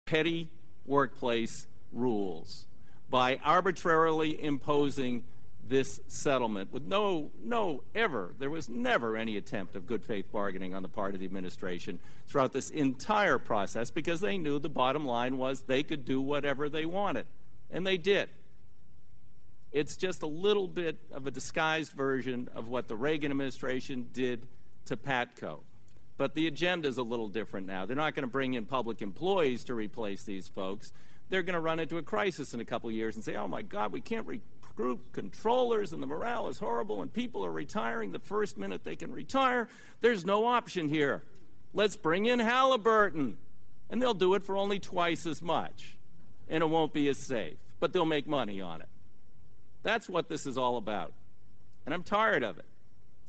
petty workplace rules by arbitrarily imposing this settlement with there was never any attempt of good faith bargaining on the part of the administration throughout this entire process, because they knew the bottom line was they could do whatever they wanted, and they did. It's just a little bit of a disguised version of what the Reagan administration did to PATCO. But the agenda is a little different now. They're not going to bring in public employees to replace these folks. They're going to run into a crisis in a couple of years and say, oh my God, we can't recruit controllers and the morale is horrible and people are retiring the first minute they can retire. There's no option here. Let's bring in Halliburton. And they'll do it for only twice as much. And it won't be as safe, but they'll make money on it. That's what this is all about. And I'm tired of it.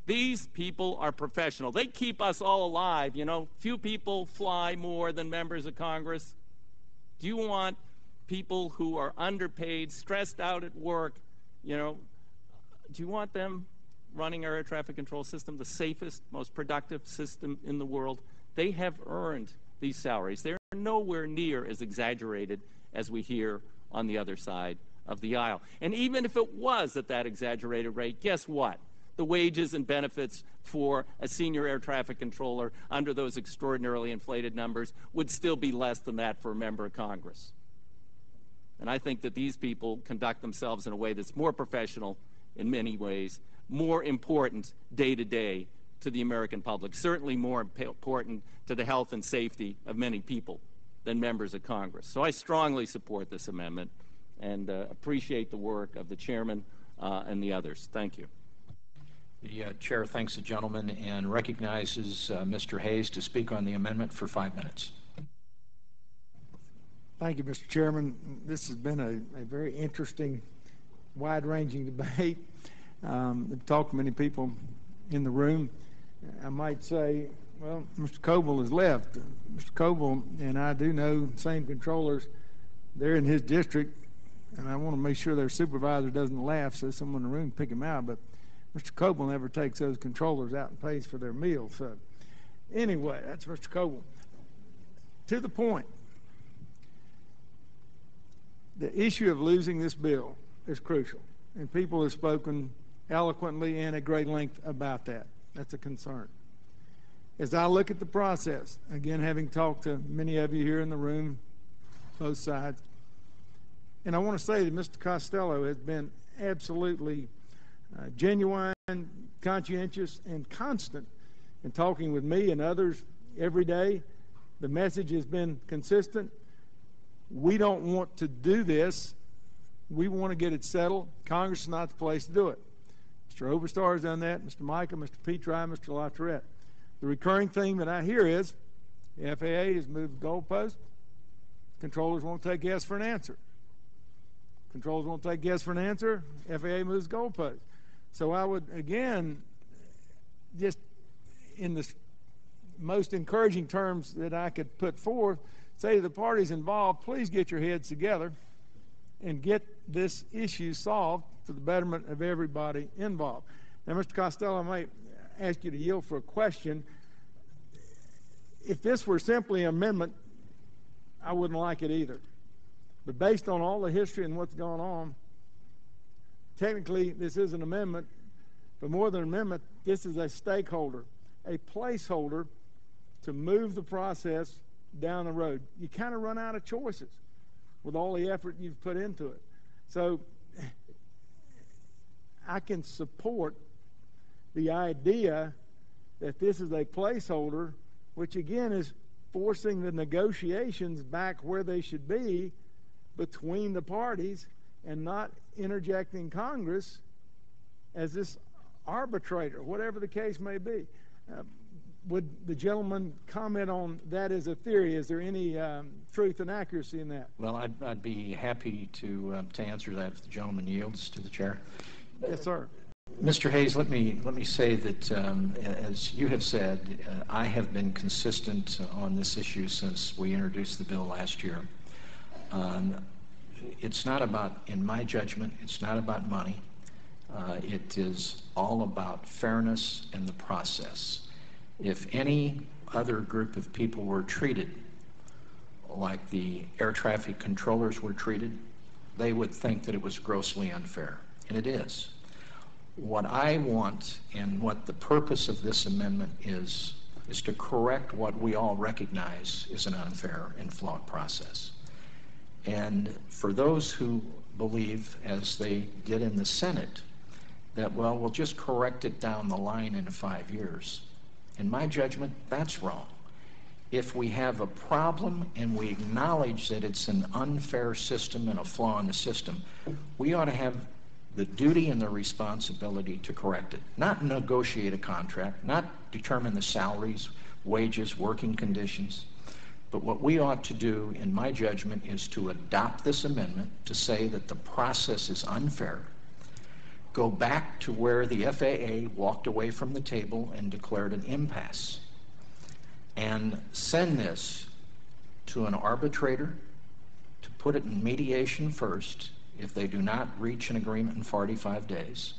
These people are professional. They keep us all alive, you know. Few people fly more than members of Congress. Do you want people who are underpaid, stressed out at work, you know, do you want them running our air traffic control system, the safest, most productive system in the world? They have earned these salaries. They're nowhere near as exaggerated as we hear on the other side of the aisle. And even if it was at that exaggerated rate, guess what? The wages and benefits for a senior air traffic controller under those extraordinarily inflated numbers would still be less than that for a member of Congress. And I think that these people conduct themselves in a way that's more professional in many ways, more important day to day to the American public, certainly more important to the health and safety of many people than members of Congress. So I strongly support this amendment and appreciate the work of the chairman and the others. Thank you. The chair thanks the gentleman and recognizes Mr. Hayes to speak on the amendment for 5 minutes. Thank you, Mr. Chairman. This has been a very interesting, wide-ranging debate. I've talked to many people in the room. I might say, well, Mr. Coble has left. Mr. Coble and I do know the same controllers. They're in his district, and I want to make sure their supervisor doesn't laugh so someone in the room pick him out. But Mr. Coble never takes those controllers out and pays for their meals. So anyway, that's Mr. Coble. To the point, the issue of losing this bill is crucial, and people have spoken eloquently and at great length about that. That's a concern. As I look at the process, again, having talked to many of you here in the room, both sides, and I want to say that Mr. Costello has been absolutely genuine, conscientious, and constant in talking with me and others every day. The message has been consistent. We don't want to do this. We want to get it settled. Congress is not the place to do it. Mr. Oberstar has done that, Mr. Micah, Mr. Petrie, Mr. LaTourette. The recurring theme that I hear is the FAA has moved the goalpost. Controllers won't take yes for an answer. Controllers won't take yes for an answer. FAA moves the goalpost. So I would, again, just in the most encouraging terms that I could put forth, say to the parties involved, please get your heads together and get this issue solved for the betterment of everybody involved. Now, Mr. Costello, I might ask you to yield for a question. If this were simply an amendment, I wouldn't like it either. But based on all the history and what's going on, technically this is an amendment, but more than an amendment, this is a stakeholder, a placeholder to move the process down the road. You kind of run out of choices with all the effort you've put into it. So I can support the idea that this is a placeholder, which again is forcing the negotiations back where they should be between the parties and not interjecting Congress as this arbitrator, whatever the case may be. Would the gentleman comment on that as a theory? Is there any truth and accuracy in that? Well, I'd be happy to answer that if the gentleman yields to the chair. Yes, sir. Mr. Hayes, let me say that, as you have said, I have been consistent on this issue since we introduced the bill last year. It's not about, in my judgment, it's not about money. It is all about fairness and the process. If any other group of people were treated like the air traffic controllers were treated, they would think that it was grossly unfair, and it is. What I want and what the purpose of this amendment is to correct what we all recognize is an unfair and flawed process. And for those who believe, as they did in the Senate, that, well, we'll just correct it down the line in 5 years, in my judgment, that's wrong. If we have a problem and we acknowledge that it's an unfair system and a flaw in the system, we ought to have the duty and the responsibility to correct it, not negotiate a contract, not determine the salaries, wages, working conditions. But what we ought to do, in my judgment, is to adopt this amendment to say that the process is unfair, go back to where the FAA walked away from the table and declared an impasse, and send this to an arbitrator to put it in mediation first if they do not reach an agreement in 45 days,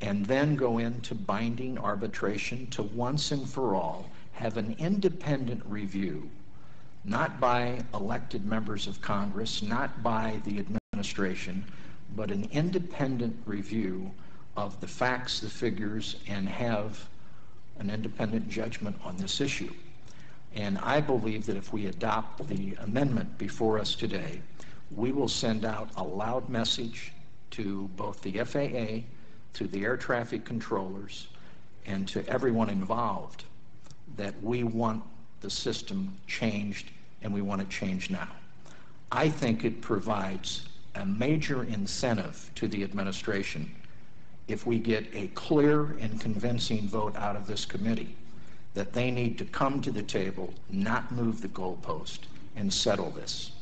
and then go into binding arbitration to once and for all have an independent review, not by elected members of Congress, not by the administration, but an independent review of the facts, the figures, and have an independent judgment on this issue. And I believe that if we adopt the amendment before us today, we will send out a loud message to both the FAA, to the air traffic controllers, and to everyone involved that we want the system changed, and we want it changed now. I think it provides a major incentive to the administration if we get a clear and convincing vote out of this committee that they need to come to the table, not move the goalpost, and settle this.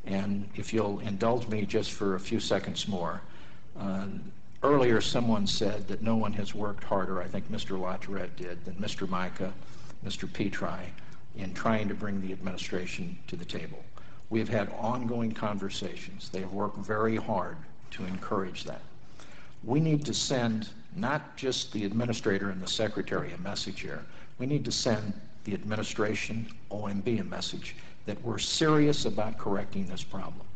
And if you'll indulge me just for a few seconds more, earlier someone said that no one has worked harder, I think Mr. Latourette did, than Mr. Mica, Mr. Petri, in trying to bring the administration to the table. We have had ongoing conversations. They have worked very hard to encourage that. We need to send not just the administrator and the secretary a message here. We need to send the administration, OMB, a message that we're serious about correcting this problem.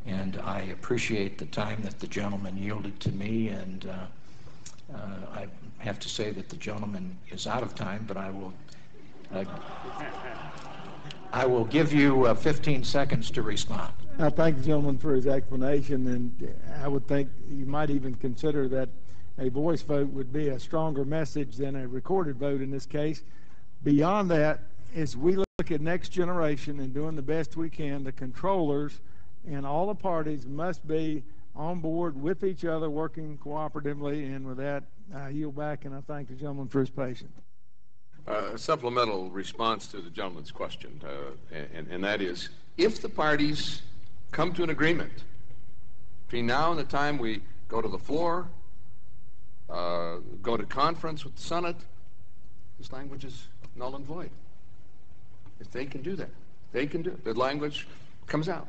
And I appreciate the time that the gentleman yielded to me, and I have to say that the gentleman is out of time, but I will give you 15 seconds to respond. I thank the gentleman for his explanation, and I would think you might even consider that a voice vote would be a stronger message than a recorded vote in this case. Beyond that, as we look at next generation and doing the best we can, the controllers and all the parties must be on board with each other, working cooperatively. And with that, I yield back, and I thank the gentleman for his patience. A supplemental response to the gentleman's question, and that is, if the parties come to an agreement between now and the time we go to the floor, go to conference with the Senate, this language is null and void. If they can do that, they can do it. The language comes out.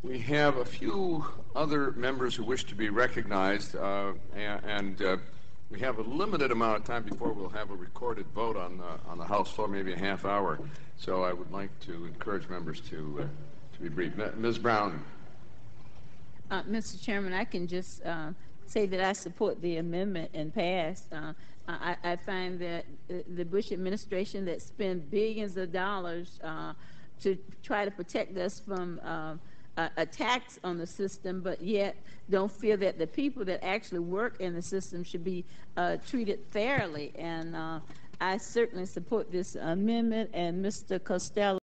We have a few other members who wish to be recognized, and we have a limited amount of time before we'll have a recorded vote on the House floor, maybe a half hour. So I would like to encourage members to be brief. Ms. Brown. Mr. Chairman, I can just say that I support the amendment and pass. I find that the Bush administration that spent billions of dollars to try to protect us from attacks on the system, but yet don't feel that the people that actually work in the system should be treated fairly. And I certainly support this amendment, and Mr. Costello